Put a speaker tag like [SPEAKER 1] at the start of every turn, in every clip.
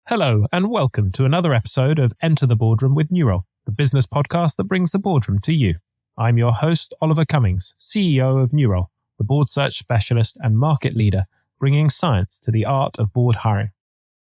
[SPEAKER 1] Hello, and welcome to another episode of Enter the Boardroom with Nurole, the business podcast that brings the boardroom to you. I'm your host, Oliver Cummings, CEO of Nurole, the board search specialist and market leader, bringing science to the art of board hiring.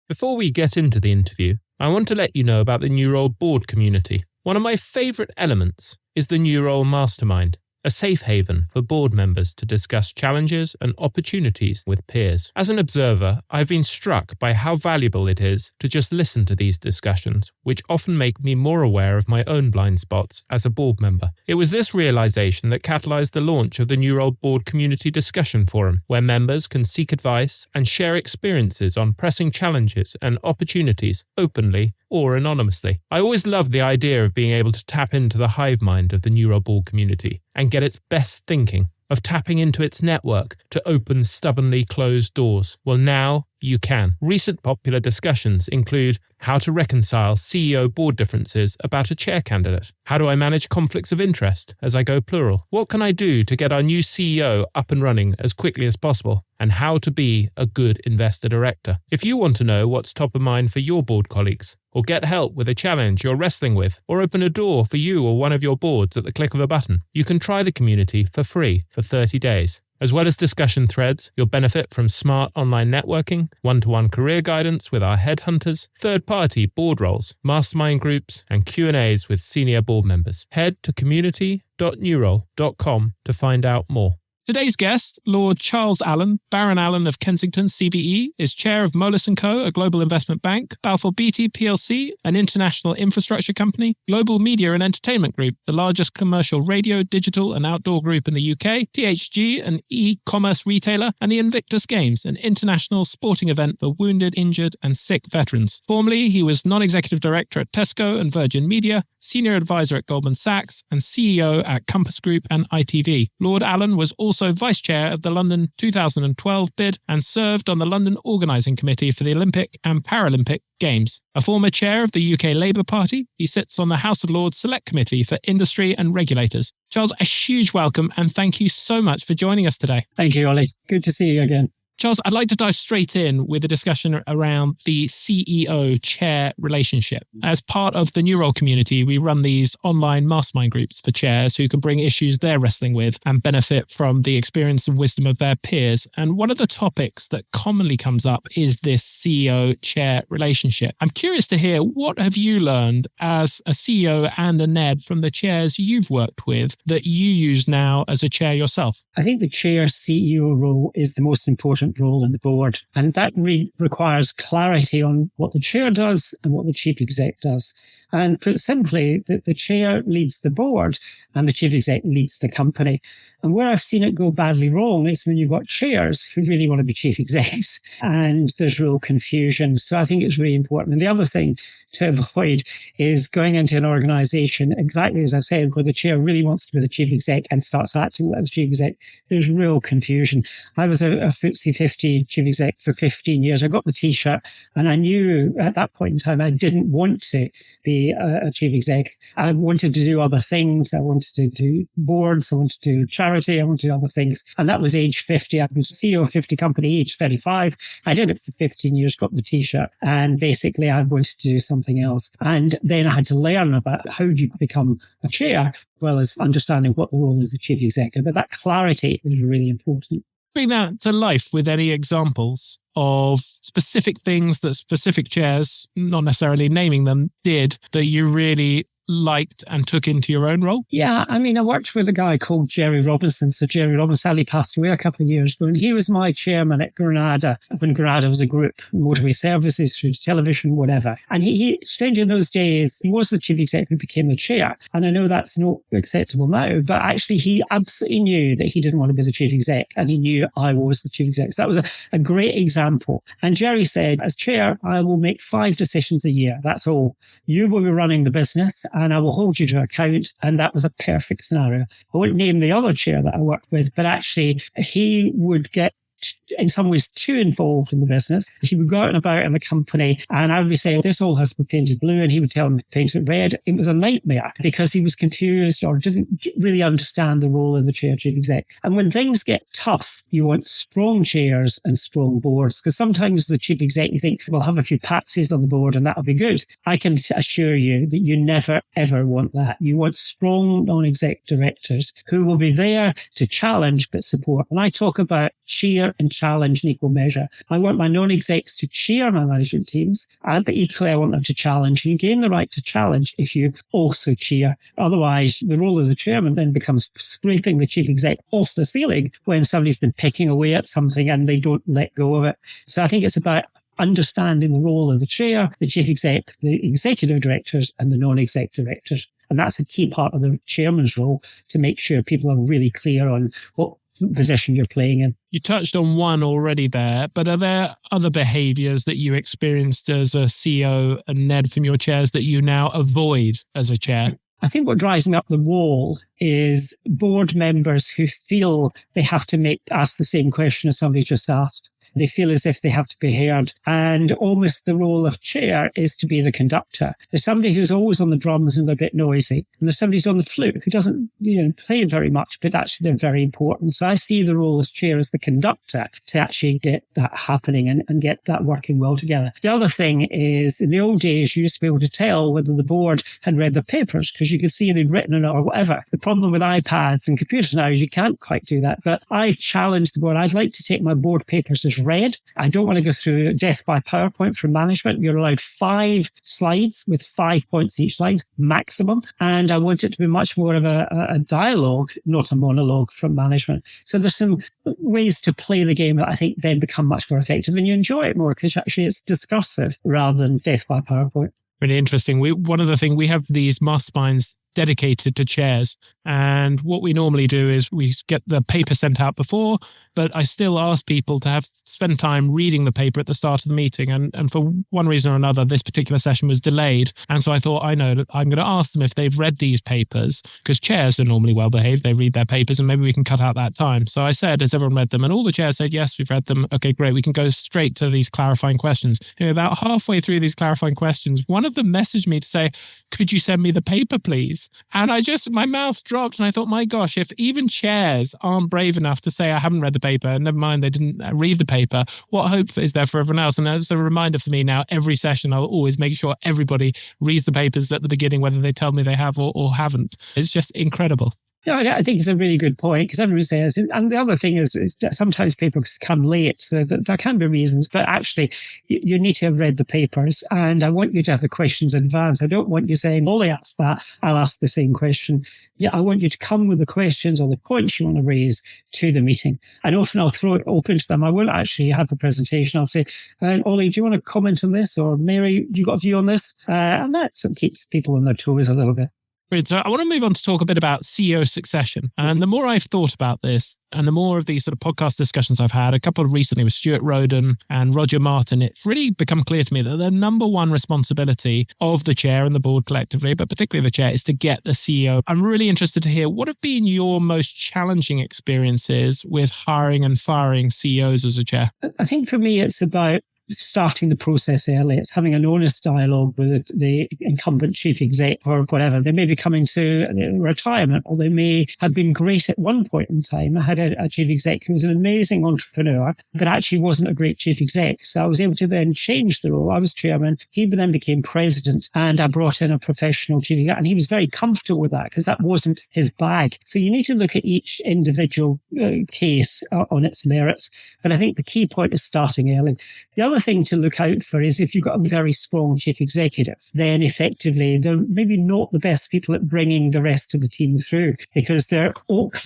[SPEAKER 1] Before we get into the interview, I want to let you know about the Nurole board community. One of my favourite elements is the Nurole Mastermind, a safe haven for board members to discuss challenges and opportunities with peers. As an observer, I've been struck by how valuable it is to just listen to these discussions, which often make me more aware of my own blind spots as a board member. It was this realisation that catalysed the launch of the Nurole Board Community Discussion Forum, where members can seek advice and share experiences on pressing challenges and opportunities openly or anonymously. I always loved the idea of being able to tap into the hive mind of the Nurole board community and get its best thinking, of tapping into its network to open stubbornly closed doors. Well, now you can. Recent popular discussions include how to reconcile CEO board differences about a chair candidate. How do I manage conflicts of interest as I go plural? What can I do to get our new CEO up and running as quickly as possible? And how to be a good investor director. If you want to know what's top of mind for your board colleagues, or get help with a challenge you're wrestling with, or open a door for you or one of your boards at the click of a button, you can try the community for free for 30 days. As well as discussion threads, you'll benefit from smart online networking, one-to-one career guidance with our headhunters, third-party board roles, mastermind groups, and Q&As with senior board members. Head to community.nurole.com to find out more. Today's guest, Lord Charles Allen, Baron Allen of Kensington, CBE, is Chair of Moelis Co, a global investment bank, Balfour Beatty Plc, an international infrastructure company, Global Media and Entertainment Group, the largest commercial radio, digital and outdoor group in the UK, THG, an e-commerce retailer, and the Invictus Games, an international sporting event for wounded, injured and sick veterans. Formerly, he was non-executive director at Tesco and Virgin Media, senior advisor at Goldman Sachs, and CEO at Compass Group and ITV. Lord Allen was also Vice Chair of the London 2012 bid and served on the London Organising Committee for the Olympic and Paralympic Games. A former chair of the UK Labour Party, he sits on the House of Lords Select Committee for Industry and Regulators. Charles, a huge welcome and thank you so much for joining us today.
[SPEAKER 2] Thank you, Ollie. Good to see you again.
[SPEAKER 1] Charles, I'd like to dive straight in with a discussion around the CEO-chair relationship. As part of the Nurole community, we run these online mastermind groups for chairs who can bring issues they're wrestling with and benefit from the experience and wisdom of their peers. And one of the topics that commonly comes up is this CEO-chair relationship. I'm curious to hear, what have you learned as a CEO and a NED from the chairs you've worked with that you use now as a chair yourself?
[SPEAKER 2] I think the chair-CEO role is the most important role in the board. And that requires clarity on what the chair does and what the chief exec does. And put simply, the chair leads the board and the chief exec leads the company. And where I've seen it go badly wrong is when you've got chairs who really want to be chief execs and there's real confusion. So I think it's really important. And the other thing to avoid is going into an organisation, exactly as I said, where the chair really wants to be the chief exec and starts acting like the chief exec. There's real confusion. I was a FTSE 50 chief exec for 15 years. I got the T-shirt and I knew at that point in time I didn't want to be a chief exec. I wanted to do other things. I wanted to do boards. I wanted to do charity. I wanted to do other things. And that was age 50. I was CEO of 50 company, age 35. I did it for 15 years, got the T-shirt. And basically I wanted to do something else. And then I had to learn about how do you become a chair, as well as understanding what the role is of the chief executive. But that clarity is really important.
[SPEAKER 1] Bring that to life with any examples of specific things that specific chairs, not necessarily naming them, did that you really liked and took into your own role?
[SPEAKER 2] Yeah, I mean, I worked with a guy called Jerry Robinson. So Jerry Robinson sadly passed away a couple of years ago, and he was my chairman at Granada when Granada was a group, motorway services, through television, whatever. And he strangely in those days, he was the chief executive who became the chair. And I know that's not acceptable now, but actually he absolutely knew that he didn't want to be the chief exec, and he knew I was the chief exec. So that was a great example. And Jerry said, as chair, I will make 5 decisions a year. That's all. You will be running the business, and I will hold you to account. And that was a perfect scenario. I won't name the other chair that I worked with, but actually he would get in some ways too involved in the business. He would go out and about in the company, and I would be saying, this all has to be painted blue, and he would tell me to paint it red. It was a nightmare because he was confused or didn't really understand the role of the chair, chief exec. And when things get tough, you want strong chairs and strong boards, because sometimes the chief exec, you think, we'll have a few patsies on the board and that'll be good. I can assure you that you never, ever want that. You want strong non-exec directors who will be there to challenge but support. And I talk about cheer and challenge in equal measure. I want my non-execs to cheer my management teams, but equally I want them to challenge. You gain the right to challenge if you also cheer. Otherwise, the role of the chairman then becomes scraping the chief exec off the ceiling when somebody's been picking away at something and they don't let go of it. So I think it's about understanding the role of the chair, the chief exec, the executive directors, and the non-exec directors. And that's a key part of the chairman's role, to make sure people are really clear on what position you're playing in.
[SPEAKER 1] You touched on one already there, but are there other behaviours that you experienced as a CEO and NED from your chairs that you now avoid as a chair?
[SPEAKER 2] I think what drives me up the wall is board members who feel they have to ask the same question as somebody just asked. They feel as if they have to be heard. And almost the role of chair is to be the conductor. There's somebody who's always on the drums and they're a bit noisy. And there's somebody who's on the flute who doesn't play very much, but actually they're very important. So I see the role as chair as the conductor to actually get that happening and get that working well together. The other thing is, in the old days, you used to be able to tell whether the board had read the papers because you could see they'd written it or whatever. The problem with iPads and computers now is you can't quite do that. But I challenge the board. I'd like to take my board papers as read. I don't want to go through death by PowerPoint from management. You're allowed 5 slides with 5 points each slide, maximum. And I want it to be much more of a dialogue, not a monologue from management. So there's some ways to play the game that I think then become much more effective, and you enjoy it more because actually it's discursive rather than death by PowerPoint.
[SPEAKER 1] Really interesting. One of the things, we have these masterminds dedicated to chairs. And what we normally do is we get the paper sent out before, but I still ask people to spend time reading the paper at the start of the meeting. And for one reason or another, this particular session was delayed. And so I thought, I know that I'm going to ask them if they've read these papers, because chairs are normally well behaved. They read their papers and maybe we can cut out that time. So I said, has everyone read them? And all the chairs said, yes, we've read them. Okay, great. We can go straight to these clarifying questions. About halfway through these clarifying questions, one of them messaged me to say, could you send me the paper, please? And my mouth dropped and I thought, my gosh, if even chairs aren't brave enough to say, I haven't read the paper, never mind, they didn't read the paper, what hope is there for everyone else? And that's a reminder for me now, every session, I'll always make sure everybody reads the papers at the beginning, whether they tell me they have or haven't. It's just incredible.
[SPEAKER 2] Yeah, I think it's a really good point, because everybody says, and the other thing is that sometimes papers come late, so that there can be reasons, but actually you need to have read the papers, and I want you to have the questions in advance. I don't want you saying, Ollie asked that, I'll ask the same question. Yeah, I want you to come with the questions or the points you want to raise to the meeting. And often I'll throw it open to them. I won't actually have a presentation. I'll say, Ollie, do you want to comment on this? Or Mary, you got a view on this? And that keeps people on their toes a little bit.
[SPEAKER 1] So I want to move on to talk a bit about CEO succession. And the more I've thought about this, and the more of these sort of podcast discussions I've had, a couple recently with Stuart Roden and Roger Martin, it's really become clear to me that the number one responsibility of the chair and the board collectively, but particularly the chair, is to get the CEO. I'm really interested to hear, what have been your most challenging experiences with hiring and firing CEOs as a chair?
[SPEAKER 2] I think for me, it's about starting the process early. It's having an honest dialogue with the incumbent chief exec or whatever. They may be coming to retirement, or they may have been great at one point in time. I had a chief exec who was an amazing entrepreneur, but actually wasn't a great chief exec. So I was able to then change the role. I was chairman. He then became president, and I brought in a professional chief exec, and he was very comfortable with that because that wasn't his bag. So you need to look at each individual case on its merits. But I think the key point is starting early. The other thing to look out for is if you've got a very strong chief executive, then effectively they're maybe not the best people at bringing the rest of the team through, because they're oak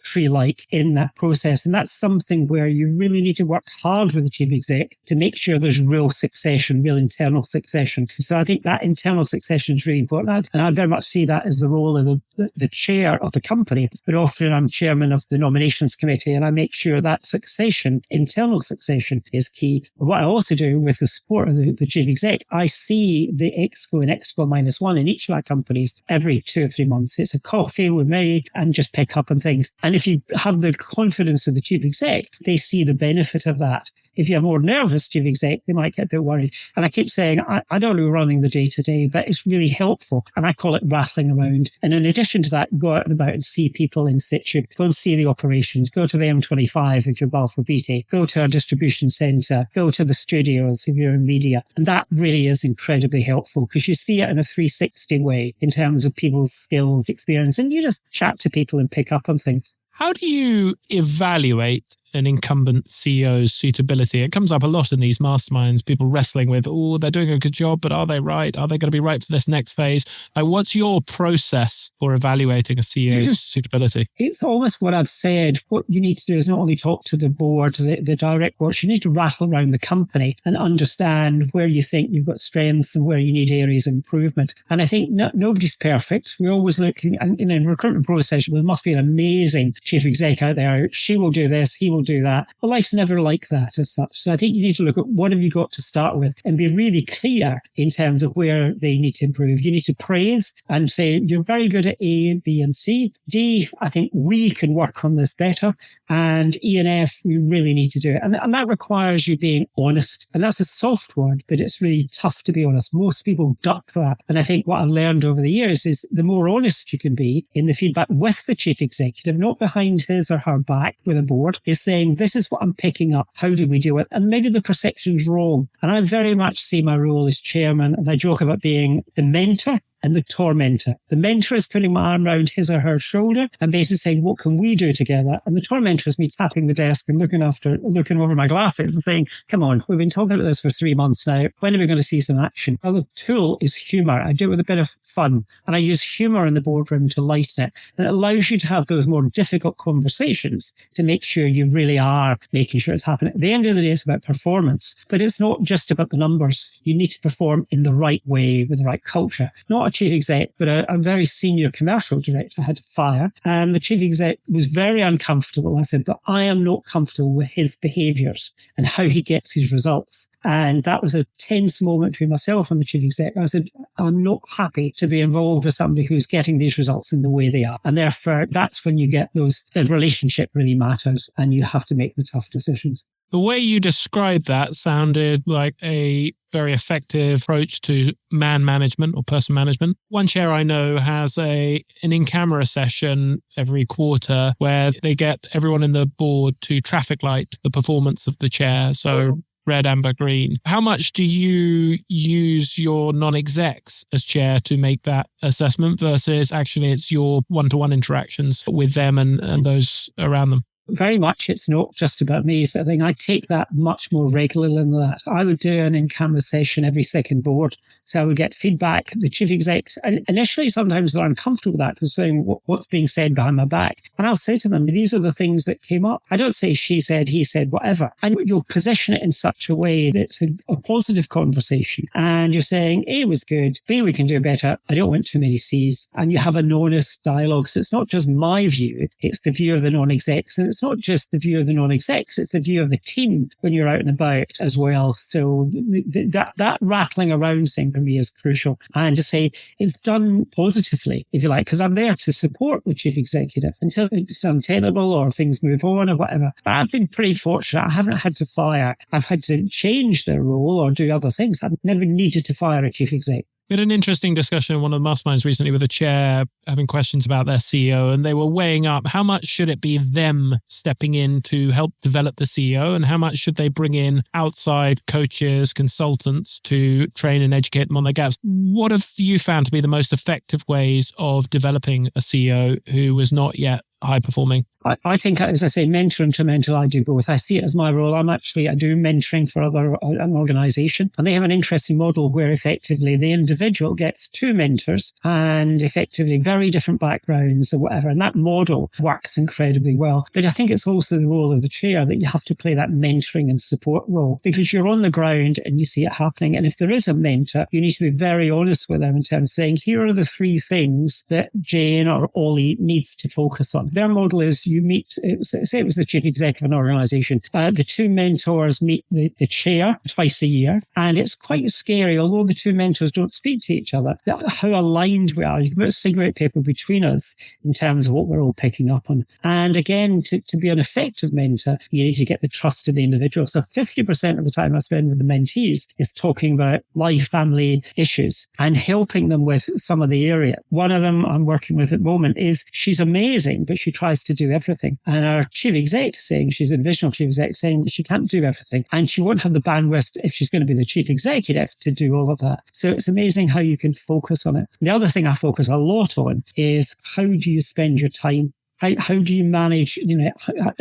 [SPEAKER 2] tree-like in that process. And that's something where you really need to work hard with the chief exec to make sure there's real succession, real internal succession. So I think that internal succession is really important. And I very much see that as the role of the chair of the company. But often I'm chairman of the nominations committee, and I make sure that succession, internal succession, is key what I also do with the support of the chief exec, I see the Exco and Exco -1 in each of our companies every 2 or 3 months. It's a coffee with me and just pick up on things. And if you have the confidence of the chief exec, they see the benefit of that. If you have a more nervous chief exec, they might get a bit worried. And I keep saying, I don't know running the day-to-day, but it's really helpful. And I call it rattling around. And in addition to that, go out and about and see people in situ. Go and see the operations. Go to the M25 if you're Balfour Beatty. Go to our distribution centre. Go to the studios if you're in media. And that really is incredibly helpful because you see it in a 360 way in terms of people's skills, experience, and you just chat to people and pick up on things.
[SPEAKER 1] How do you evaluate an incumbent CEO's suitability? It comes up a lot in these masterminds, people wrestling with, oh, they're doing a good job, but are they right? Are they going to be right for this next phase? Like, what's your process for evaluating a CEO's suitability?
[SPEAKER 2] It's almost what I've said. What you need to do is not only talk to the board, the direct board, you need to rattle around the company and understand where you think you've got strengths and where you need areas of improvement. And I think nobody's perfect. We're always looking, and in a recruitment process, there must be an amazing chief exec out there. She will do this, he will do that. But life's never like that as such. So I think you need to look at what have you got to start with and be really clear in terms of where they need to improve. You need to praise and say, you're very good at A, B, and C. D, I think we can work on this better. And E and F, we really need to do it. And that requires you being honest. And that's a soft word, but it's really tough to be honest. Most people duck that. And I think what I've learned over the years is the more honest you can be in the feedback with the chief executive, not behind his or her back with a board, is saying, this is what I'm picking up. How do we do it? And maybe the perception's wrong. And I very much see my role as chairman, and I joke about being the mentor and the tormentor. The mentor is putting my arm around his or her shoulder and basically saying, what can we do together? And the tormentor is me tapping the desk and looking over my glasses and saying, come on, we've been talking about this for 3 months now. When are we going to see some action? Well, the tool is humour. I do it with a bit of fun, and I use humour in the boardroom to lighten it. And it allows you to have those more difficult conversations to make sure you really are making sure it's happening. At the end of the day, it's about performance, but it's not just about the numbers. You need to perform in the right way with the right culture. Not a chief exec, but a very senior commercial director I had to fire. And the chief exec was very uncomfortable. I said, but I am not comfortable with his behaviours and how he gets his results. And that was a tense moment between myself and the chief exec. I said, I'm not happy to be involved with somebody who's getting these results in the way they are. And therefore, that's when you get the relationship really matters and you have to make the tough decisions.
[SPEAKER 1] The way you described that sounded like a very effective approach to man management or person management. One chair I know has an in-camera session every quarter where they get everyone in the board to traffic light the performance of the chair. So red, amber, green. How much do you use your non-execs as chair to make that assessment versus actually it's your one-to-one interactions with them and those around them?
[SPEAKER 2] Very much, it's not just about me. So I think I take that much more regularly than that. I would do an in-camera session every second board. So I would get feedback. The chief execs, and initially sometimes they're uncomfortable with that, because saying what's being said behind my back. And I'll say to them, these are the things that came up. I don't say she said, he said, whatever. And you'll position it in such a way that it's a positive conversation. And you're saying, A was good, B, we can do better. I don't want too many C's. And you have an honest dialogue. So it's not just my view, it's the view of the non-execs. And it's not just the view of the non-execs, it's the view of the team when you're out and about as well. So that rattling around thing for me is crucial. And to say it's done positively, if you like, because I'm there to support the chief executive until it's untenable or things move on or whatever. But I've been pretty fortunate. I haven't had to fire. I've had to change their role or do other things. I've never needed to fire a chief exec.
[SPEAKER 1] We had an interesting discussion in one of the masterminds recently with a chair having questions about their CEO, and they were weighing up how much should it be them stepping in to help develop the CEO and how much should they bring in outside coaches, consultants to train and educate them on their gaps. What have you found to be the most effective ways of developing a CEO who was not yet high performing?
[SPEAKER 2] I think, as I say, mentoring to mentor, I do both. I see it as my role. I do mentoring for an organisation, and they have an interesting model where effectively the individual gets 2 mentors and effectively very different backgrounds or whatever. And that model works incredibly well. But I think it's also the role of the chair that you have to play that mentoring and support role because you're on the ground and you see it happening. And if there is a mentor, you need to be very honest with them in terms of saying, here are the 3 things that Jane or Ollie needs to focus on. their model is you meet, say it was the chief exec of an organization, the two mentors meet the chair twice a year. And it's quite scary, although the two mentors don't speak to each other, how aligned we are. You can put a cigarette paper between us in terms of what we're all picking up on. And again, to be an effective mentor, you need to get the trust of the individual. So 50% of the time I spend with the mentees is talking about life, family issues and helping them with some of the area. One of them I'm working with at the moment is she's amazing, but she tries to do everything. And our chief exec saying, she's a divisional chief exec, saying that she can't do everything. And she won't have the bandwidth if she's going to be the chief executive to do all of that. So it's amazing how you can focus on it. The other thing I focus a lot on is how do you spend your time? How do you manage,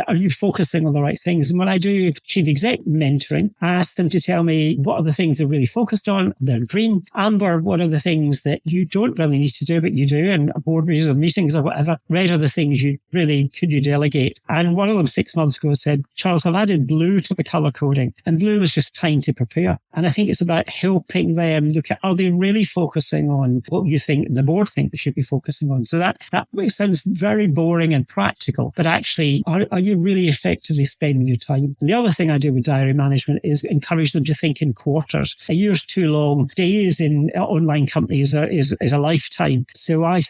[SPEAKER 2] are you focusing on the right things? And when I do chief exec mentoring, I ask them to tell me what are the things they're really focused on. They're green. Amber, what are the things that you don't really need to do, but you do in board meetings or meetings or whatever? Red are the things could you delegate? And one of them 6 months ago said, Charles, I've added blue to the color coding. And blue was just time to prepare. And I think it's about helping them look at, are they really focusing on what you think the board think they should be focusing on? So that sounds very boring and practical, but actually, are you really effectively spending your time? And the other thing I do with diary management is encourage them to think in quarters. A year's too long. Days in online companies is a lifetime. So I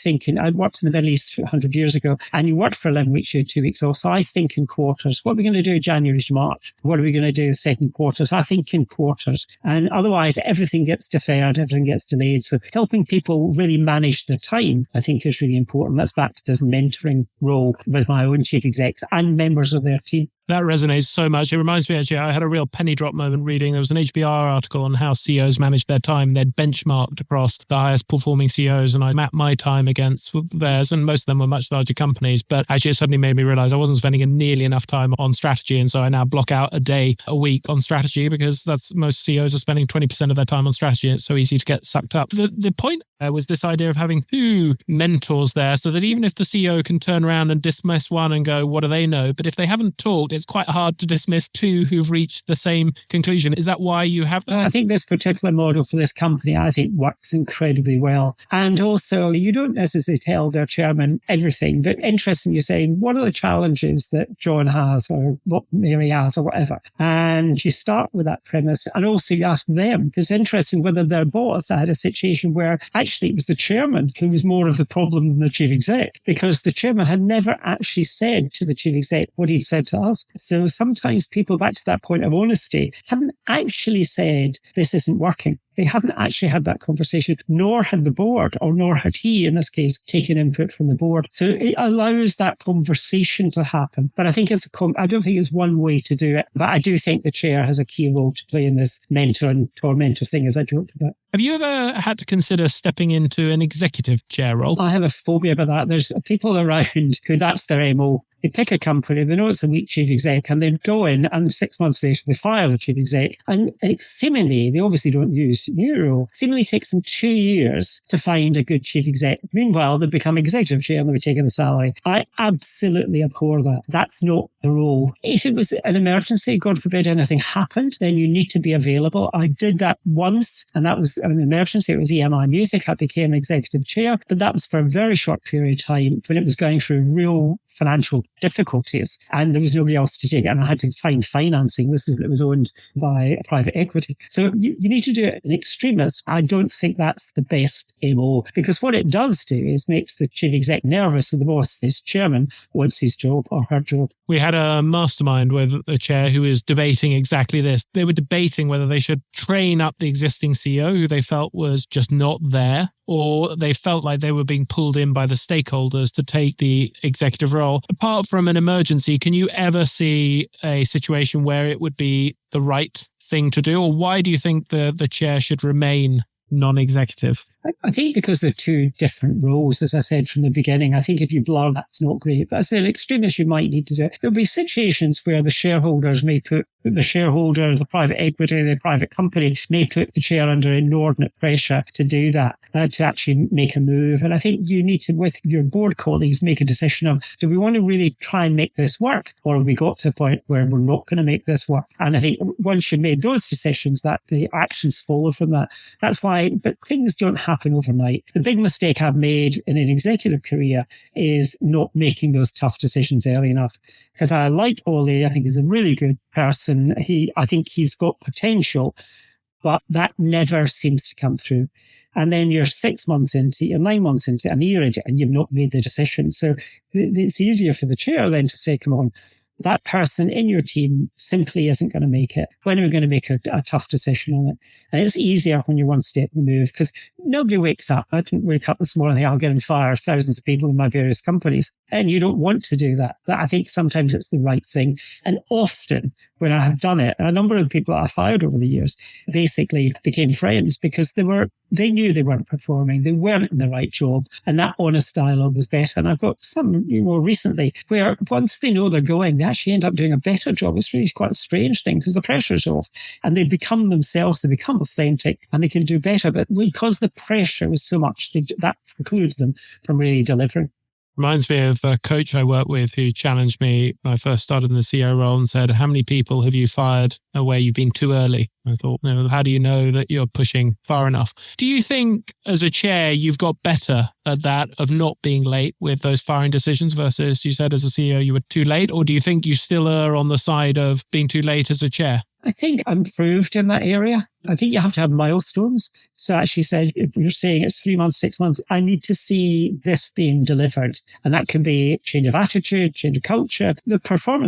[SPEAKER 2] worked in the Middle East 100 years ago, and you worked for 11 weeks, you had 2 weeks off. So I think in quarters. What are we going to do January to March? What are we going to do the second quarter? So I think in quarters. And otherwise, everything gets deferred, everything gets delayed. So helping people really manage their time, I think, is really important. That's back to this mentoring role with my own chief execs and members of their team.
[SPEAKER 1] That resonates so much. It reminds me, actually, I had a real penny drop moment reading. There was an HBR article on how CEOs manage their time. They'd benchmarked across the highest performing CEOs, and I mapped my time against theirs, and most of them were much larger companies. But actually, it suddenly made me realize I wasn't spending nearly enough time on strategy. And so I now block out a day a week on strategy because most CEOs are spending 20% of their time on strategy. It's so easy to get sucked up. The point was this idea of having two mentors there so that even if the CEO can turn around and dismiss one and go, what do they know? But if they haven't talked, it's quite hard to dismiss two who've reached the same conclusion. Is that why you have that?
[SPEAKER 2] I think this particular model for this company, I think, works incredibly well. And also, you don't necessarily tell their chairman everything, but interesting, you're saying, what are the challenges that John has or what Mary has or whatever? And you start with that premise. And also you ask them, because it's interesting whether their boss had a situation where actually it was the chairman who was more of the problem than the chief exec, because the chairman had never actually said to the chief exec what he'd said to us. So sometimes people, back to that point of honesty, haven't actually said, this isn't working. They haven't actually had that conversation, nor had the board, or nor had he, in this case, taken input from the board. So it allows that conversation to happen. But I think I don't think it's one way to do it. But I do think the chair has a key role to play in this mentor and tormentor thing, as I talked about.
[SPEAKER 1] Have you ever had to consider stepping into an executive chair role?
[SPEAKER 2] I have a phobia about that. There's people around who that's their MO. They pick a company, they know it's a weak chief exec, and they go in, and 6 months later, they fire the chief exec. And seemingly, they obviously don't use Nurole. Seemingly takes them 2 years to find a good chief exec. Meanwhile, they become executive chair and they'll be taking the salary. I absolutely abhor that. That's not the role. If it was an emergency, God forbid anything happened, then you need to be available. I did that once, and that was an emergency. It was EMI Music. I became executive chair, but that was for a very short period of time when it was going through real financial difficulties and there was nobody else to take it, and I had to find financing. It was owned by private equity. So you need to do it in extremis. I don't think that's the best MO, because what it does do is makes the chief exec nervous, and the boss, his chairman, wants his job or her job.
[SPEAKER 1] We had a mastermind with a chair who was debating exactly this. They were debating whether they should train up the existing CEO who they felt was just not there, or they felt like they were being pulled in by the stakeholders to take the executive role. Apart from an emergency, can you ever see a situation where it would be the right thing to do? Or why do you think the chair should remain non-executive?
[SPEAKER 2] I think because they're two different roles, as I said from the beginning. I think if you blur, that's not great. But as an extremist, you might need to do it. There'll be situations where the shareholders may put the private equity, the private company may put the chair under inordinate pressure to do that, to actually make a move. And I think you need to, with your board colleagues, make a decision of, do we want to really try and make this work? Or have we got to a point where we're not going to make this work? And I think once you've made those decisions, that the actions follow from that. That's why, but things don't have happen overnight. The big mistake I've made in an executive career is not making those tough decisions early enough. Because I like Ollie, I think he's a really good person. I think he's got potential, but that never seems to come through. And then you're 6 months into it, you're 9 months into it, a year into it, and you've not made the decision. So it's easier for the chair then to say, come on, that person in your team simply isn't going to make it. When are we going to make a tough decision on it? And it's easier when you're one step removed, because nobody wakes up. I didn't wake up this morning, I'll get and fire thousands of people in my various companies. And you don't want to do that. But I think sometimes it's the right thing. And often when I have done it, a number of the people that I fired over the years basically became friends because they knew they weren't performing. They weren't in the right job. And that honest dialogue was better. And I've got some more recently where once they know they're going, they actually end up doing a better job. It's really quite a strange thing because the pressure's off and they become themselves, they become authentic and they can do better. But because the pressure was so much, that precludes them from really delivering.
[SPEAKER 1] Reminds me of a coach I worked with who challenged me when I first started in the CEO role and said, how many people have you fired where you've been too early? I thought, how do you know that you're pushing far enough? Do you think as a chair, you've got better at that of not being late with those firing decisions versus you said as a CEO, you were too late? Or do you think you still are on the side of being too late as a chair?
[SPEAKER 2] I think I'm improved in that area. I think you have to have milestones. So actually said, if you're saying it's 3 months, 6 months, I need to see this being delivered. And that can be change of attitude, change of culture. The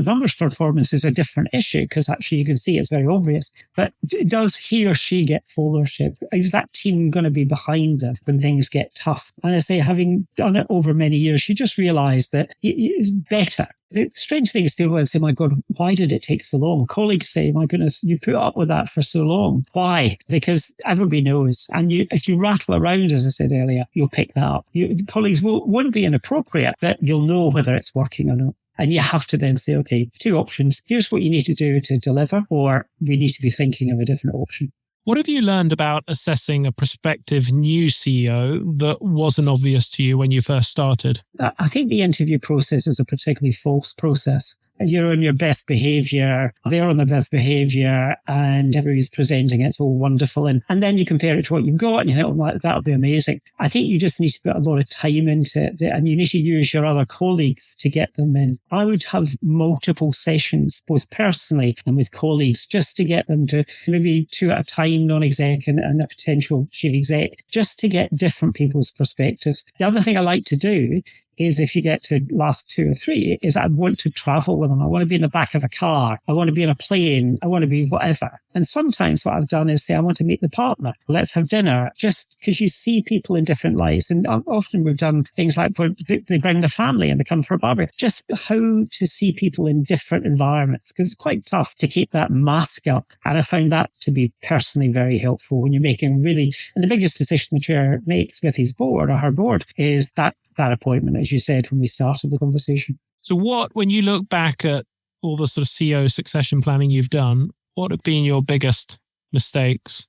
[SPEAKER 2] numbers performance is a different issue because actually you can see it's very obvious. But does he or she get followership? Is that team going to be behind them when things get tough? And I say, having done it over many years, you just realize that it's better. The strange thing is people say, my God, why did it take so long? Colleagues say, my goodness, you put up with that for so long. Why? Because everybody knows. And if you rattle around, as I said earlier, you'll pick that up. Colleagues won't be inappropriate, but you'll know whether it's working or not. And you have to then say, okay, 2 options. Here's what you need to do to deliver, or we need to be thinking of a different option.
[SPEAKER 1] What have you learned about assessing a prospective new CEO that wasn't obvious to you when you first started?
[SPEAKER 2] I think the interview process is a particularly false process. You're on your best behavior, they're on their best behavior, and everybody's presenting it's all wonderful. And then you compare it to what you've got and you think, oh, that'll be amazing. I think you just need to put a lot of time into it and you need to use your other colleagues to get them in. I would have multiple sessions, both personally and with colleagues, just to get them to maybe 2 at a time, non-exec and a potential chief exec, just to get different people's perspectives. The other thing I like to do is if you get to last 2 or 3, is I want to travel with them. I want to be in the back of a car. I want to be in a plane. I want to be whatever. And sometimes what I've done is say, I want to meet the partner. Let's have dinner. Just because you see people in different lights. And often we've done things like they bring the family and they come for a barbecue. Just how to see people in different environments, because it's quite tough to keep that mask up. And I found that to be personally very helpful when you're making and the biggest decision the chair makes with his board or her board is that appointment, as you said, when we started the conversation.
[SPEAKER 1] So when you look back at all the sort of CEO succession planning you've done, what have been your biggest mistakes?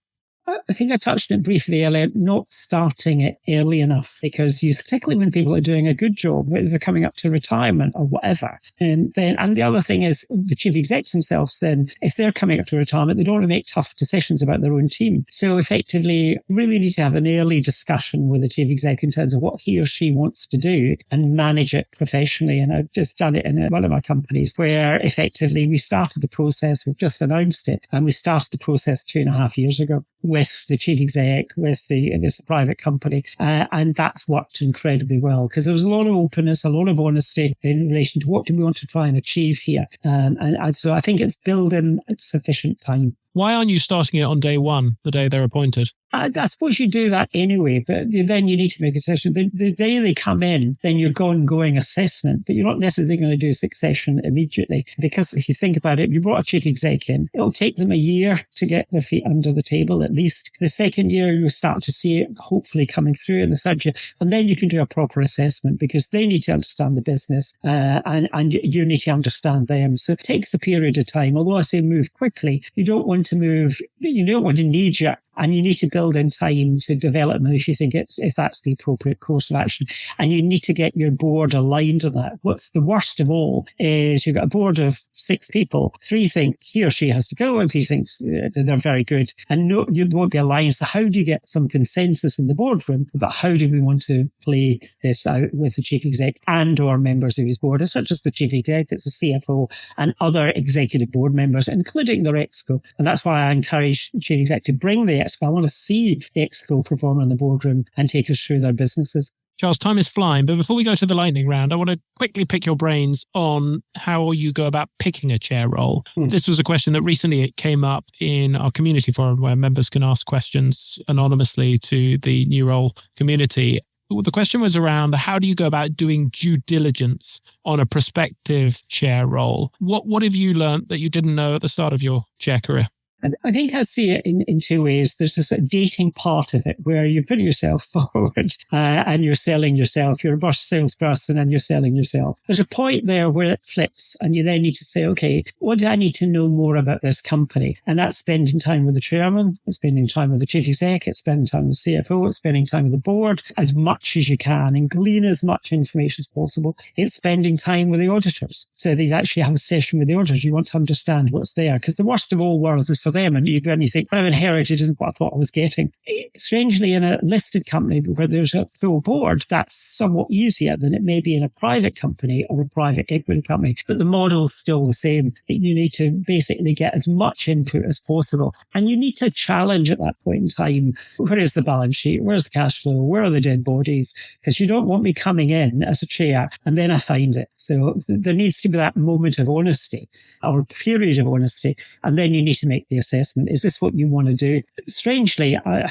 [SPEAKER 2] I think I touched on it briefly earlier, not starting it early enough, because particularly when people are doing a good job, whether they're coming up to retirement or whatever. And the other thing is the chief execs themselves, then if they're coming up to retirement, they don't want to make tough decisions about their own team. So effectively, really need to have an early discussion with the chief exec in terms of what he or she wants to do and manage it professionally. And I've just done it in one of my companies where effectively we started the process, we've just announced it, and we started the process 2.5 years ago with the chief exec, with this private company. And that's worked incredibly well because there was a lot of openness, a lot of honesty in relation to what do we want to try and achieve here. And so I think it's built in sufficient time.
[SPEAKER 1] Why aren't you starting it on day one, the day they're appointed?
[SPEAKER 2] I suppose you do that anyway, but then you need to make a decision. The day they come in, then you're going assessment, but you're not necessarily going to do succession immediately. Because if you think about it, you brought a chief exec in, it'll take them a year to get their feet under the table at least. The second year, you'll start to see it hopefully coming through in the third year. And then you can do a proper assessment because they need to understand the business and you need to understand them. So it takes a period of time. Although I say move quickly, you don't want to knee-jerk And you need to build in time to develop them if you think if that's the appropriate course of action. And you need to get your board aligned on that. What's the worst of all is you've got a board of 6 people. 3 think he or she has to go, and 3 think they're very good. And no, you won't be aligned. So how do you get some consensus in the boardroom about how do we want to play this out with the chief exec and or members of his board? It's not just the chief exec, it's the CFO and other executive board members, including their exco. And that's why I encourage the chief exec to bring the exco. I want to see the exco perform in the boardroom and take us through their businesses.
[SPEAKER 1] Charles, time is flying, but before we go to the lightning round, I want to quickly pick your brains on how you go about picking a chair role. This was a question that recently came up in our community forum where members can ask questions anonymously to the Nurole community. The question was around how do you go about doing due diligence on a prospective chair role? What have you learned that you didn't know at the start of your chair career?
[SPEAKER 2] And I think I see it in 2 ways. There's this dating part of it where you're putting yourself forward and you're selling yourself. You're a burst salesperson and you're selling yourself. There's a point there where it flips and you then need to say, okay, what do I need to know more about this company? And that's spending time with the chairman, it's spending time with the chief exec, it's spending time with the CFO, it's spending time with the board as much as you can and glean as much information as possible. It's spending time with the auditors. So that you actually have a session with the auditors. You want to understand what's there. Because the worst of all worlds is for them, and you go and you think, what I've inherited isn't what I thought I was getting. Strangely, in a listed company where there's a full board, that's somewhat easier than it may be in a private company or a private equity company. But the model's still the same. You need to basically get as much input as possible. And you need to challenge at that point in time, where is the balance sheet? Where's the cash flow? Where are the dead bodies? Because you don't want me coming in as a chair and then I find it. So there needs to be that moment of honesty or period of honesty. And then you need to make the assessment. Is this what you want to do? Strangely, a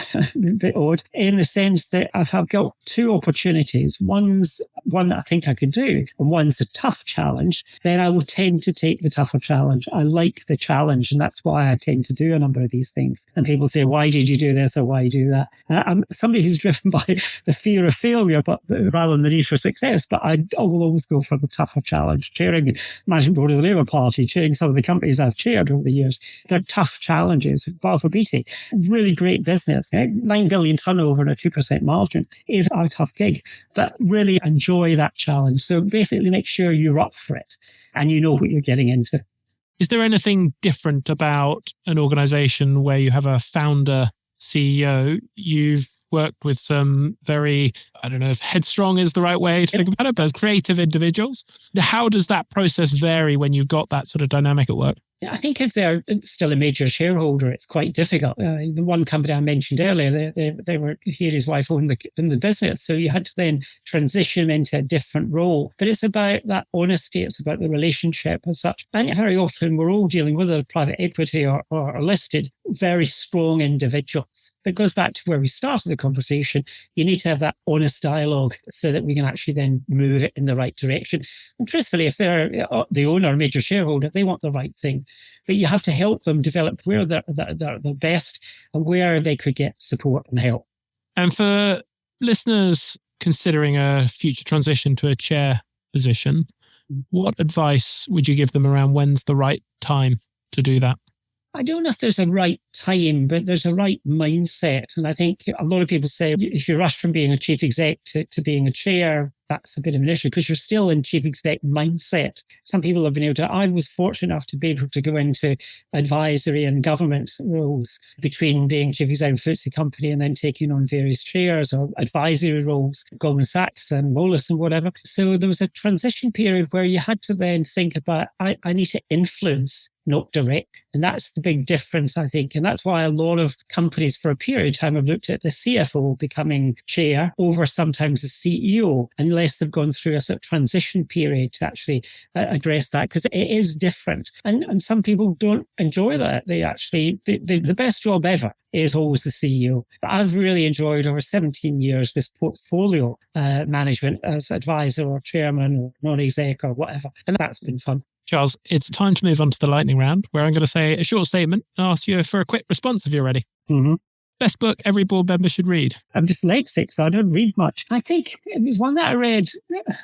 [SPEAKER 2] bit odd, in the sense that I've got 2 opportunities. One's one that I think I could do, and one's a tough challenge. Then I will tend to take the tougher challenge. I like the challenge, and that's why I tend to do a number of these things. And people say, why did you do this or why do that? I'm somebody who's driven by the fear of failure, but rather than the need for success. But I will always go for the tougher challenge. Chairing management board of the Labour Party, chairing some of the companies I've chaired over the years, they're tough challenges. Balfour Beatty, really great business. 9 billion turnover and a 2% margin is a tough gig, but really enjoy that challenge. So basically make sure you're up for it and you know what you're getting into.
[SPEAKER 1] Is there anything different about an organization where you have a founder CEO? You've worked with some very, I don't know if headstrong is the right way to think about it, but creative individuals. How does that process vary when you've got that sort of dynamic at work?
[SPEAKER 2] I think if they're still a major shareholder, it's quite difficult. The one company I mentioned earlier, he and his wife owned the business. So you had to then transition into a different role. But it's about that honesty. It's about the relationship as such. And very often we're all dealing with a private equity or listed, very strong individuals. But it goes back to where we started the conversation. You need to have that honest dialogue so that we can actually then move it in the right direction. And truthfully, if they're the owner, a major shareholder, they want the right thing. But you have to help them develop where they're best and where they could get support and help.
[SPEAKER 1] And for listeners considering a future transition to a chair position, what advice would you give them around when's the right time to do that?
[SPEAKER 2] I don't know if there's a right time, but there's a right mindset. And I think a lot of people say if you rush from being a chief exec to being a chair, that's a bit of an issue because you're still in chief exec mindset. Some people have been able to, I was fortunate enough to be able to go into advisory and government roles between being chief exec of a FTSE company and then taking on various chairs or advisory roles, Goldman Sachs and Moelis and whatever. So there was a transition period where you had to then think about, I need to influence, not direct. And that's the big difference, I think. And that's why a lot of companies for a period of time have looked at the CFO becoming chair over sometimes the CEO, unless they've gone through a sort of transition period to actually address that, because it is different. And some people don't enjoy that. They actually, the best job ever is always the CEO. But I've really enjoyed over 17 years this portfolio management as advisor or chairman or non-exec or whatever. And that's been fun.
[SPEAKER 1] Charles, it's time to move on to the lightning round, where I'm going to say a short statement and ask you for a quick response if you're ready.
[SPEAKER 2] Mm-hmm.
[SPEAKER 1] Best book every board member should read?
[SPEAKER 2] I'm dyslexic, so I don't read much. I think it was one that I read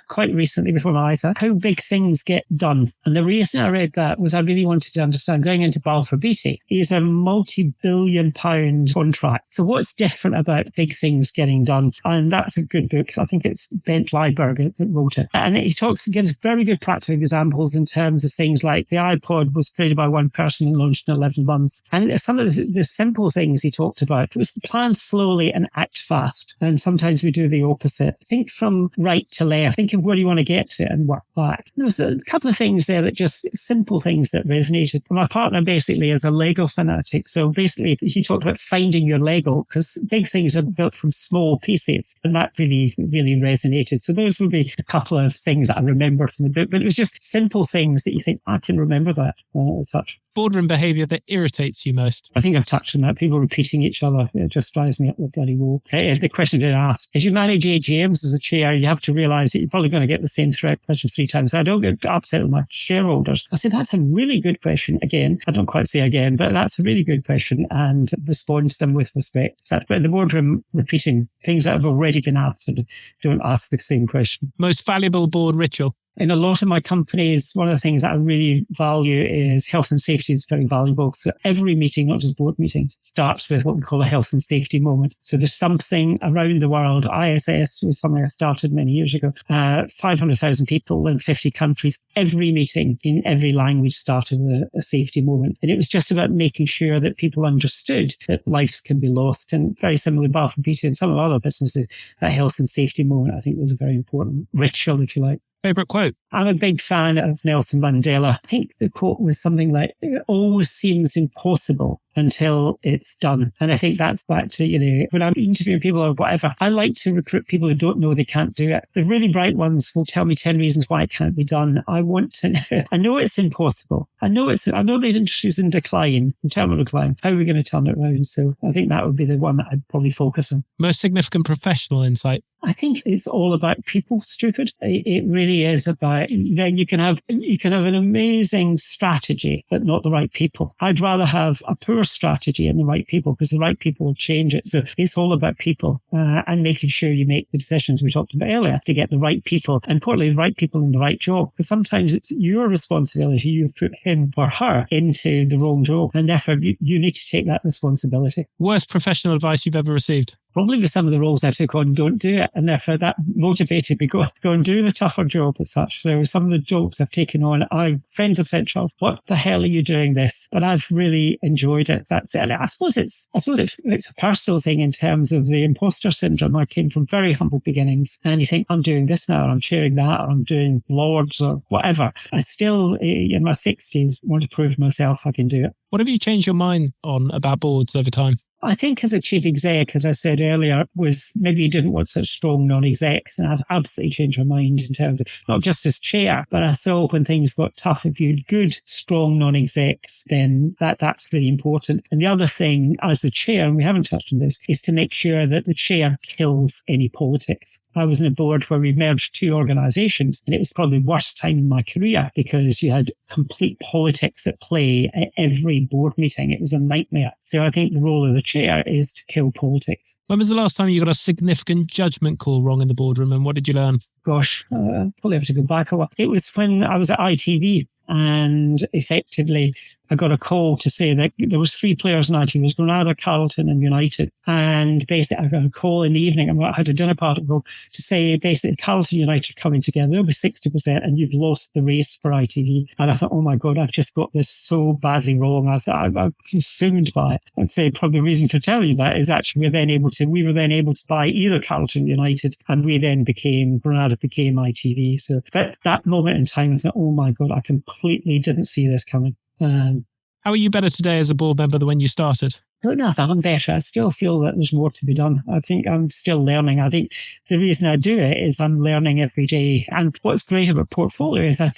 [SPEAKER 2] quite recently before my eyes, How Big Things Get Done. And the reason I read that was I really wanted to understand, going into Balfour Beatty, is a multi-billion-pound contract. So what's different about big things getting done? And that's a good book. I think it's Bent Lyberg that wrote it. And he gives very good practical examples in terms of things like the iPod was created by one person and launched in 11 months. And some of the simple things he talked about was plan slowly and act fast. And sometimes we do the opposite. Think from right to left. Think of where you want to get to and work back. There was a couple of things there that just simple things that resonated. My partner basically is a Lego fanatic. So basically he talked about finding your Lego because big things are built from small pieces. And that really, really resonated. So those would be a couple of things that I remember from the book. But it was just simple things that you think, I can remember that as such.
[SPEAKER 1] Boardroom behaviour that irritates you most?
[SPEAKER 2] I think I've touched on that. People repeating each other. It just drives me up the bloody wall. The question did ask, as you manage AGMs as a chair, you have to realise that you're probably going to get the same question 3 times. I don't get upset with my shareholders. I said, that's a really good question. Again, I don't quite say again, but that's a really good question and respond to them with respect. But in the boardroom, repeating things that have already been asked, and don't ask the same question.
[SPEAKER 1] Most valuable board ritual?
[SPEAKER 2] In a lot of my companies, one of the things that I really value is health and safety is very valuable. So every meeting, not just board meetings, starts with what we call a health and safety moment. So there's something around the world. ISS was something I started many years ago. 500,000 people in 50 countries. Every meeting in every language started with a safety moment. And it was just about making sure that people understood that lives can be lost. And very similarly, Balfour Beatty and some of other businesses, that health and safety moment, I think, was a very important ritual, if you like.
[SPEAKER 1] Favourite quote?
[SPEAKER 2] I'm a big fan of Nelson Mandela. I think the quote was something like, it always seems impossible until it's done. And I think that's back to, when I'm interviewing people or whatever, I like to recruit people who don't know they can't do it. The really bright ones will tell me 10 reasons why it can't be done. I want to know. I know it's impossible. I know the industry is in decline, in terminal decline. How are we going to turn it around? So I think that would be the one that I'd probably focus on.
[SPEAKER 1] Most significant professional insight?
[SPEAKER 2] I think it's all about people, stupid. It really is about, you can have an amazing strategy, but not the right people. I'd rather have a poor strategy and the right people because the right people will change it. So it's all about people and making sure you make the decisions we talked about earlier to get the right people, and importantly, the right people in the right job. Because sometimes it's your responsibility. You've put him or her into the wrong job, and therefore you need to take that responsibility.
[SPEAKER 1] Worst professional advice you've ever received?
[SPEAKER 2] Probably with some of the roles I took on, don't do it. And therefore that motivated me, go and do the tougher job as such. So some of the jobs I've taken on, friends have said, Charles, what the hell are you doing this? But I've really enjoyed it. That's it. I suppose it's a personal thing in terms of the imposter syndrome. I came from very humble beginnings, and you think, I'm doing this now, or I'm chairing that, or I'm doing Lords or whatever. I still, in my 60s, want to prove to myself I can do it.
[SPEAKER 1] What have you changed your mind on about boards over time?
[SPEAKER 2] I think as a chief exec, as I said earlier, was maybe you didn't want such strong non-execs, and I've absolutely changed my mind in terms of not just as chair, but I saw when things got tough, if you had good, strong non-execs, then that's really important. And the other thing as the chair, and we haven't touched on this, is to make sure that the chair kills any politics. I was in a board where we merged 2 organisations, and it was probably the worst time in my career because you had complete politics at play at every board meeting. It was a nightmare. So I think the role of the chair is to kill politics.
[SPEAKER 1] When was the last time you got a significant judgment call wrong in the boardroom, and what did you learn?
[SPEAKER 2] Gosh, probably have to go back a while. It was when I was at ITV, and effectively I got a call to say that there was 3 players in ITV. It was Granada, Carlton and United. And basically I got a call in the evening. I had a dinner party to say basically Carlton United are coming together. They'll be 60% and you've lost the race for ITV. And I thought, oh my God, I've just got this so badly wrong. I thought I'm consumed by it. I'd say probably the reason for telling you that is actually we were then able to buy either Carlton United, and Granada became ITV. So that moment in time, I thought, oh my God, I completely didn't see this coming.
[SPEAKER 1] How are you better today as a board member than when you started?
[SPEAKER 2] I don't know if I'm better. I still feel that there's more to be done. I think I'm still learning. I think the reason I do it is I'm learning every day. And what's great about portfolio is I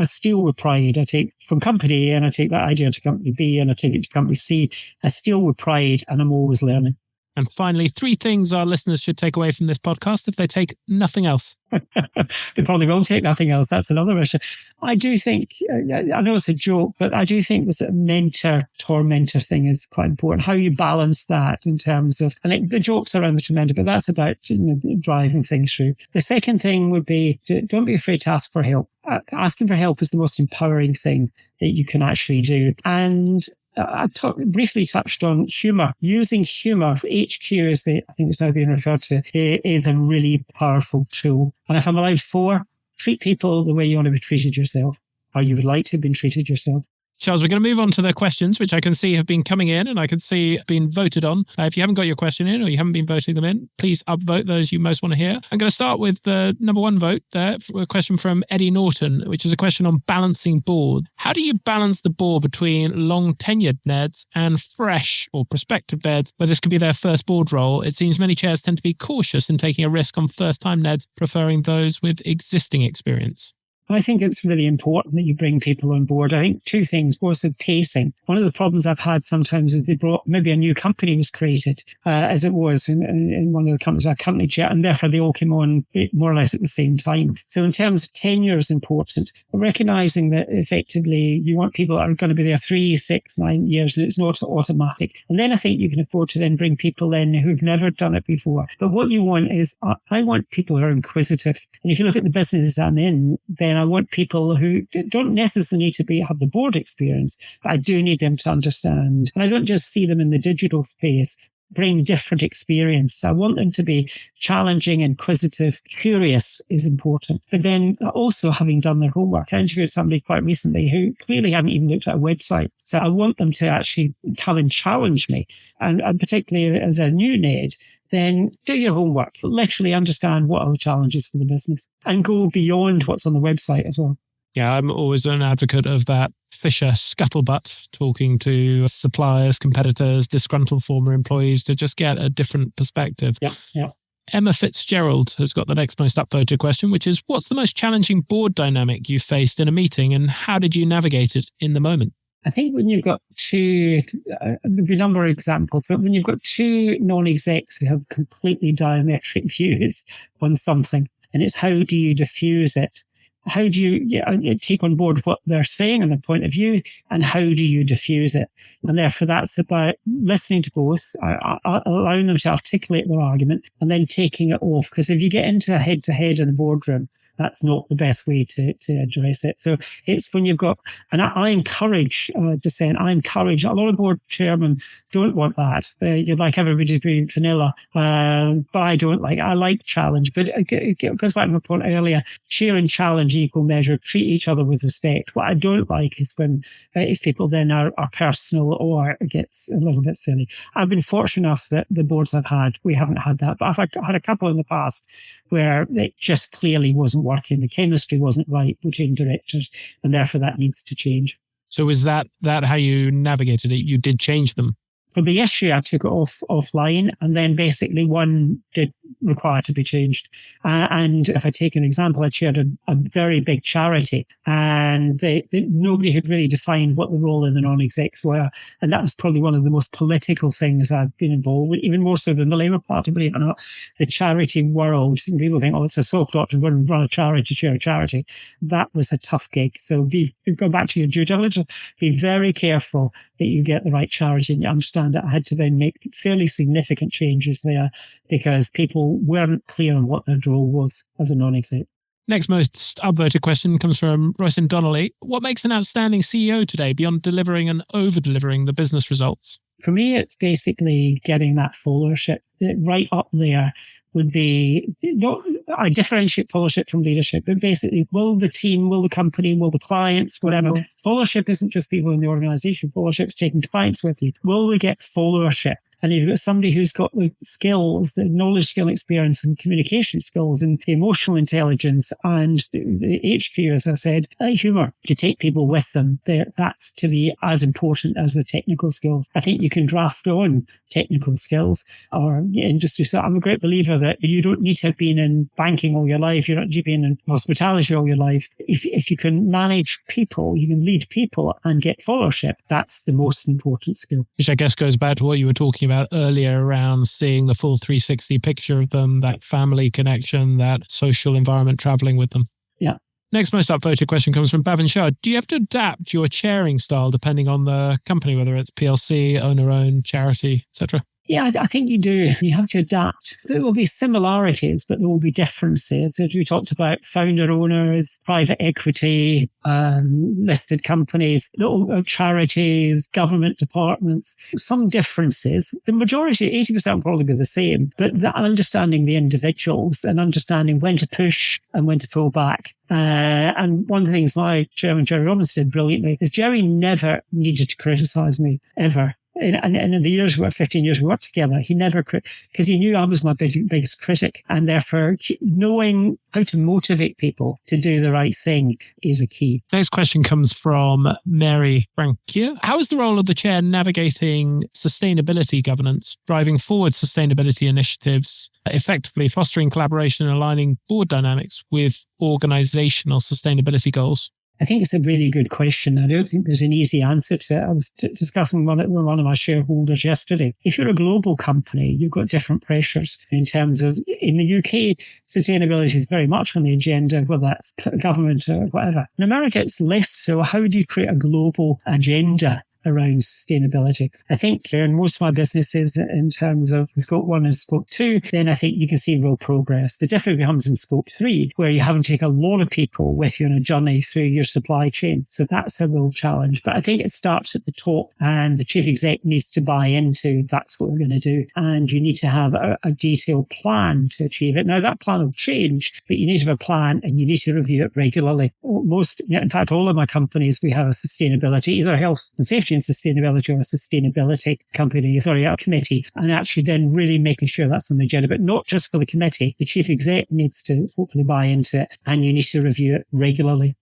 [SPEAKER 2] steal with pride. I take from company A and I take that idea to company B and I take it to company C. I steal with pride and I'm always learning.
[SPEAKER 1] And finally, 3 things our listeners should take away from this podcast if they take nothing else.
[SPEAKER 2] They probably won't take nothing else. That's another issue. I do think, I know it's a joke, but I do think this mentor-tormentor thing is quite important. How you balance that in terms of, and the joke's around the tormentor, but that's about driving things through. The second thing would be, don't be afraid to ask for help. Asking for help is the most empowering thing that you can actually do. And I briefly touched on humour. Using humour, HQ as I think it's now being referred to, is a really powerful tool. And if I'm allowed 4, treat people the way you want to be treated yourself, or you would like to have been treated yourself.
[SPEAKER 1] Charles, we're going to move on to the questions, which I can see have been coming in and I can see been voted on. If you haven't got your question in or you haven't been voting them in, please upvote those you most want to hear. I'm going to start with the number 1 vote there, a question from Eddie Norton, which is a question on balancing board. How do you balance the board between long-tenured NEDs and fresh or prospective NEDs, where this could be their first board role? It seems many chairs tend to be cautious in taking a risk on first-time NEDs, preferring those with existing experience.
[SPEAKER 2] I think it's really important that you bring people on board. I think 2 things, both with pacing. One of the problems I've had sometimes is maybe a new company was created, as it was in one of the companies I currently chair, and therefore they all came on more or less at the same time. So in terms of tenure is important, but recognizing that effectively you want people that are going to be there 3, 6, 9 years, and it's not automatic. And then I think you can afford to then bring people in who've never done it before. But what you want is, I want people who are inquisitive. And if you look at the businesses I'm in, then I want people who don't necessarily need to have the board experience, but I do need them to understand. And I don't just see them in the digital space, bring different experience. I want them to be challenging, inquisitive, curious is important. But then also having done their homework. I interviewed somebody quite recently who clearly hadn't even looked at a website. So I want them to actually come and challenge me. And particularly as a new NED, then do your homework. Literally understand what are the challenges for the business and go beyond what's on the website as well.
[SPEAKER 1] Yeah, I'm always an advocate of that Fisher scuttlebutt, talking to suppliers, competitors, disgruntled former employees to just get a different perspective.
[SPEAKER 2] Yeah.
[SPEAKER 1] Emma Fitzgerald has got the next most upvoted question, which is, what's the most challenging board dynamic you faced in a meeting and how did you navigate it in the moment?
[SPEAKER 2] I think when you've got 2, there'll be a number of examples, but when you've got 2 non-execs who have completely diametric views on something, and it's how do you diffuse it? How do you take on board what they're saying and their point of view, and how do you diffuse it? And therefore, that's about listening to both, allowing them to articulate their argument, and then taking it off. Because if you get into a head-to-head in a boardroom, that's not the best way to address it. So it's when you've got, and I encourage dissent. I encourage, a lot of board chairmen don't want that. You'd like everybody to be vanilla, but I don't like, I like challenge. But it goes back to my point earlier, cheer and challenge equal measure, treat each other with respect. What I don't like is when, if people then are personal or it gets a little bit silly. I've been fortunate enough that the boards I've had, we haven't had that, but I've had a couple in the past where it just clearly wasn't working. The chemistry wasn't right between directors, and therefore that needs to change.
[SPEAKER 1] So is that how you navigated it? You did change them?
[SPEAKER 2] For the issue, I took it offline, and then basically one did require to be changed. And if I take an example, I chaired a very big charity, and nobody had really defined what the role of the non-execs were. And that was probably one of the most political things I've been involved with, even more so than the Labour Party, believe it or not. The charity world, people think, oh, it's a soft option, go and run a charity, chair a charity. That was a tough gig. So go back to your due diligence, be very careful that you get the right charity and you understand that. I had to then make fairly significant changes there because people weren't clear on what their role was as a non-exec.
[SPEAKER 1] Next most upvoted question comes from Royce Donnelly. What makes an outstanding CEO today beyond delivering and over-delivering the business results?
[SPEAKER 2] For me, it's basically getting that followership. Right up there would be, I differentiate followership from leadership, but basically, will the team, will the company, will the clients, whatever. Followership isn't just people in the organization. Followership is taking clients with you. Will we get followership? And if you've got somebody who's got the skills, the knowledge, skill, experience, and communication skills, and the emotional intelligence, and the HQ, as I said, humor, to take people with them, that's to be as important as the technical skills. I think you can draft on technical skills or industry. So I'm a great believer that you don't need to have been in banking all your life. You don't need to have been in hospitality all your life. If you can manage people, you can lead people and get followership. That's the most important skill.
[SPEAKER 1] Which I guess goes back to what you were talking about about earlier around seeing the full 360 picture of them, that family connection, that social environment traveling with them.
[SPEAKER 2] Yeah.
[SPEAKER 1] Next most upvoted question comes from Bhavin Shah. Do you have to adapt your chairing style depending on the company, whether it's PLC, owner-owned, charity, etc.?
[SPEAKER 2] Yeah, I think you do. You have to adapt. There will be similarities, but there will be differences. As we talked about, founder owners, private equity, listed companies, little charities, government departments, some differences. The majority, 80% will probably be the same, but understanding the individuals and understanding when to push and when to pull back. And one of the things my chairman, Jerry Robinson, did brilliantly is Jerry never needed to criticize me, ever. And in the years, 15 years we worked together, he never, because he knew I was my biggest critic. And therefore, knowing how to motivate people to do the right thing is a key.
[SPEAKER 1] Next question comes from Mary Frankia. How is the role of the chair navigating sustainability governance, driving forward sustainability initiatives, effectively fostering collaboration and aligning board dynamics with organizational sustainability goals?
[SPEAKER 2] I think it's a really good question. I don't think there's an easy answer to it. I was discussing with one of my shareholders yesterday. If you're a global company, you've got different pressures in terms of, in the UK, sustainability is very much on the agenda, whether that's government or whatever. In America, it's less so. How do you create a global agenda around sustainability? I think in most of my businesses, in terms of scope 1 and scope 2, then I think you can see real progress. The difference becomes in scope 3, where you have to take a lot of people with you on a journey through your supply chain. So that's a real challenge. But I think it starts at the top, and the chief exec needs to buy into that's what we're going to do. And you need to have a detailed plan to achieve it. Now, that plan will change, but you need to have a plan and you need to review it regularly. In fact, all of my companies, we have a sustainability, either health and safety and sustainability or a sustainability committee, and actually then really making sure that's on the agenda, but not just for the committee. The chief exec needs to hopefully buy into it, and you need to review it regularly.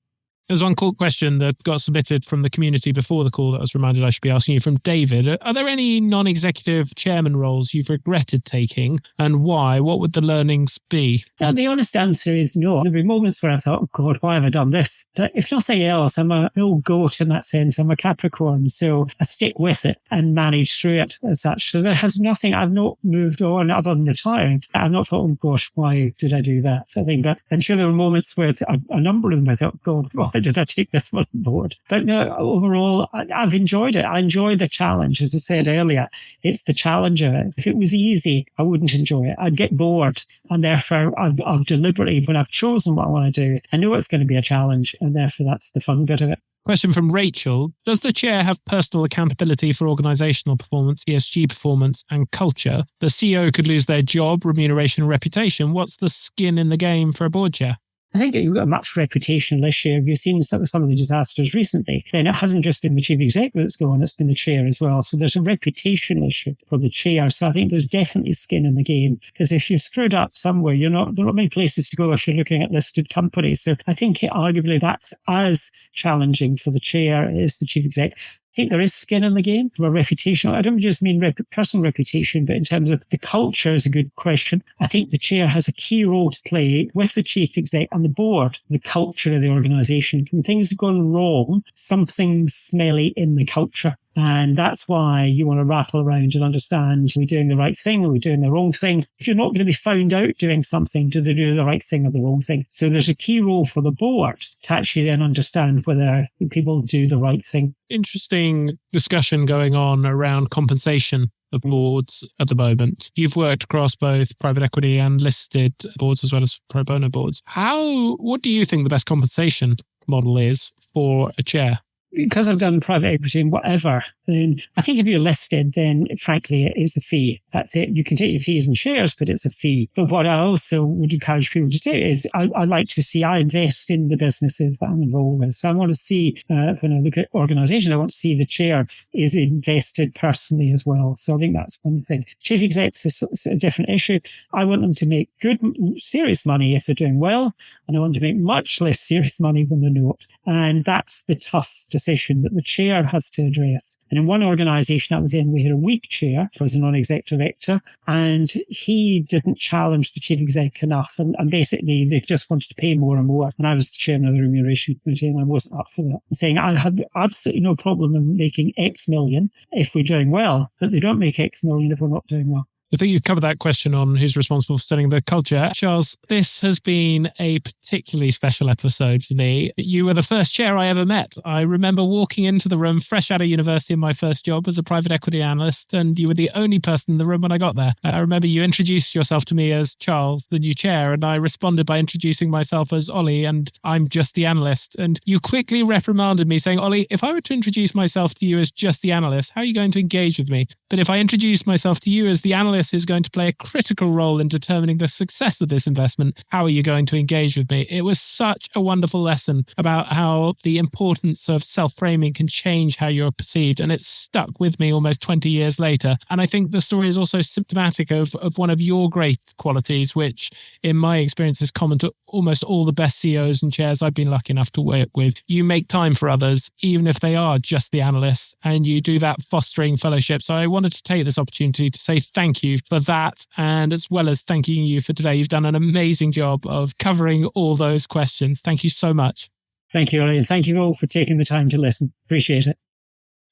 [SPEAKER 1] There's one cool question that got submitted from the community before the call that I was reminded I should be asking you from David. Are there any non-executive chairman roles you've regretted taking, and why? What would the learnings be?
[SPEAKER 2] Now, the honest answer is no. There'll be moments where I thought, oh God, why have I done this? But if nothing else, I'm an old goat in that sense. I'm a Capricorn, so I stick with it and manage through it as such. So there has nothing, I've not moved on other than retiring. I've not thought, oh gosh, why did I do that? So I think, but I'm sure there were moments where a number of them I thought, God, why did I take this one on board? But no, overall, I've enjoyed it. I enjoy the challenge. As I said earlier, it's the challenge of it. If it was easy, I wouldn't enjoy it. I'd get bored. And therefore, I've deliberately, when I've chosen what I want to do, I know it's going to be a challenge. And therefore, that's the fun bit of it.
[SPEAKER 1] Question from Rachel. Does the chair have personal accountability for organizational performance, ESG performance, and culture? The CEO could lose their job, remuneration, and reputation. What's the skin in the game for a board chair?
[SPEAKER 2] I think you've got a much reputational issue. You've seen some of the disasters recently. Then it hasn't just been the chief exec that's gone, it's been the chair as well. So there's a reputational issue for the chair. So I think there's definitely skin in the game, because if you've screwed up somewhere, there are not many places to go if you're looking at listed companies. So I think arguably that's as challenging for the chair as the chief exec. I think there is skin in the game from a reputational. I don't just mean personal reputation, but in terms of the culture is a good question. I think the chair has a key role to play with the chief exec and the board, the culture of the organisation. When things have gone wrong, something's smelly in the culture. And that's why you want to rattle around and understand, are we doing the right thing? Are we doing the wrong thing? If you're not going to be found out doing something, do they do the right thing or the wrong thing? So there's a key role for the board to actually then understand whether people do the right thing.
[SPEAKER 1] Interesting discussion going on around compensation of boards at the moment. You've worked across both private equity and listed boards as well as pro bono boards. What do you think the best compensation model is for a chair?
[SPEAKER 2] Because I've done private equity and whatever, then I think if you're listed, then frankly, it is a fee. That's it. You can take your fees in shares, but it's a fee. But what I also would encourage people to do is I like to see, I invest in the businesses that I'm involved with. So I want to see, when I look at organisation, I want to see the chair is invested personally as well. So I think that's one thing. Chief execs is a different issue. I want them to make good, serious money if they're doing well, and I want to make much less serious money when they're not. And that's the tough decision that the chair has to address. And in one organisation I was in, we had a weak chair, who was a non-exec director, and he didn't challenge the chief exec enough. And basically, they just wanted to pay more and more. And I was the chairman of the remuneration committee, and I wasn't up for that. Saying I have absolutely no problem in making X million if we're doing well, but they don't make X million if we're not doing well.
[SPEAKER 1] I think you've covered that question on who's responsible for setting the culture. Charles, this has been a particularly special episode for me. You were the first chair I ever met. I remember walking into the room fresh out of university in my first job as a private equity analyst, and you were the only person in the room when I got there. I remember you introduced yourself to me as Charles, the new chair, and I responded by introducing myself as Ollie, and I'm just the analyst. And you quickly reprimanded me saying, Ollie, if I were to introduce myself to you as just the analyst, how are you going to engage with me? But if I introduce myself to you as the analyst who's going to play a critical role in determining the success of this investment, how are you going to engage with me? It was such a wonderful lesson about how the importance of self-framing can change how you're perceived, and it's stuck with me almost 20 years later. And I think the story is also symptomatic of one of your great qualities, which in my experience is common to almost all the best CEOs and chairs I've been lucky enough to work with. You make time for others, even if they are just the analysts, and you do that fostering fellowship. So I wanted to take this opportunity to say thank you for that, and as well as thanking you for today. You've done an amazing job of covering all those questions. Thank you so much.
[SPEAKER 2] Thank you, Ollie, and thank you all for taking the time to listen. Appreciate it.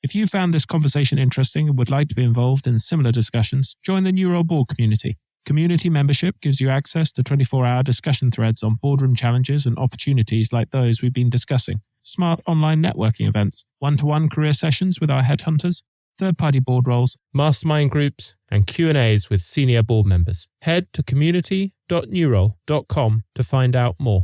[SPEAKER 1] If you found this conversation interesting and would like to be involved in similar discussions, join the Nurole board community. Community membership gives you access to 24-hour discussion threads on boardroom challenges and opportunities like those we've been discussing, smart online networking events, one-to-one career sessions with our headhunters, third-party board roles, mastermind groups, and Q&As with senior board members. Head to community.nurole.com to find out more.